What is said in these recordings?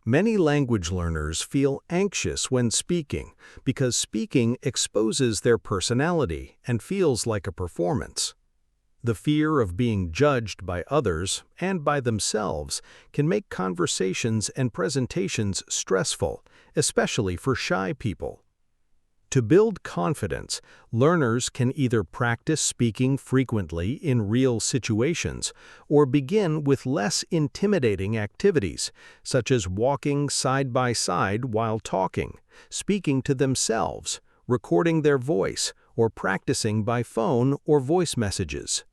Many language learners feel anxious when speaking because speaking exposes their personality and feels like a performance. The fear of being judged by others and by themselves can make conversations and presentations stressful, especially for shy people. To build confidence, learners can either practice speaking frequently in real situations or begin with less intimidating activities, such as walking side by side while talking, speaking to themselves, recording their voice, or practicing by phone or voice messages.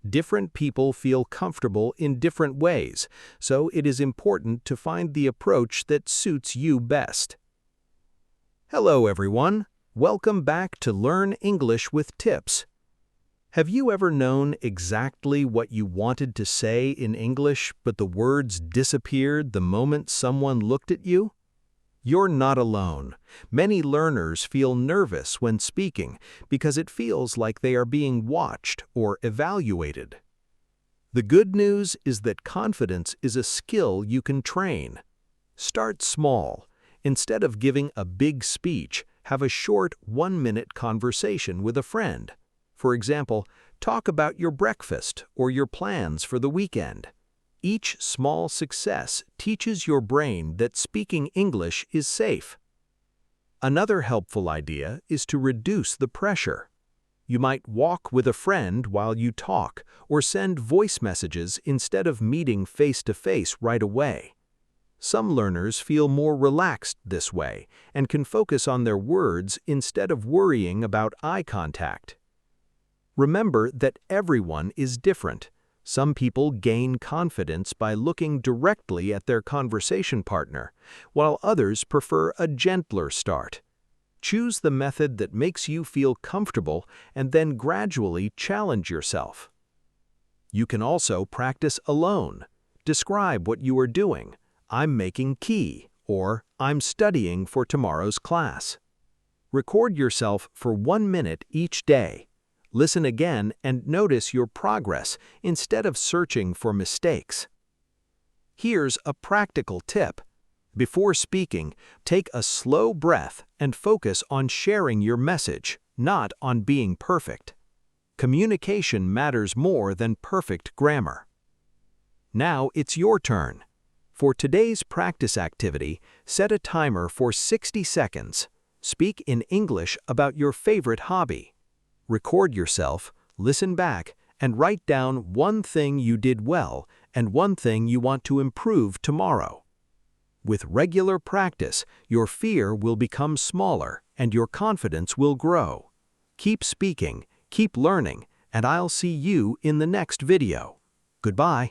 Different people feel comfortable in different ways, so it is important to find the approach that suits you best. Hello everyone, welcome back to Learn English with Tips. Have you ever known exactly what you wanted to say in English, but the words disappeared the moment someone looked at you? You're not alone. Many learners feel nervous when speaking because it feels like they are being watched or evaluated. The good news is that confidence is a skill you can train. Start small. Instead of giving a big speech, have a short one-minute conversation with a friend. For example, talk about your breakfast or your plans for the weekend. Each small success teaches your brain that speaking English is safe. Another helpful idea is to reduce the pressure. You might walk with a friend while you talk or send voice messages instead of meeting face-to-face right away. Some learners feel more relaxed this way and can focus on their words instead of worrying about eye contact. Remember that everyone is different. Some people gain confidence by looking directly at their conversation partner, while others prefer a gentler start. Choose the method that makes you feel comfortable and then gradually challenge yourself. You can also practice alone. Describe what you are doing. I'm making tea, or I'm studying for tomorrow's class. Record yourself for 1 minute each day. Listen again and notice your progress instead of searching for mistakes. Here's a practical tip. Before speaking, take a slow breath and focus on sharing your message, not on being perfect. Communication matters more than perfect grammar. Now it's your turn. For today's practice activity, set a timer for 60 seconds. Speak in English about your favorite hobby. Record yourself, listen back, and write down one thing you did well and one thing you want to improve tomorrow. With regular practice, your fear will become smaller and your confidence will grow. Keep speaking, keep learning, and I'll see you in the next video. Goodbye.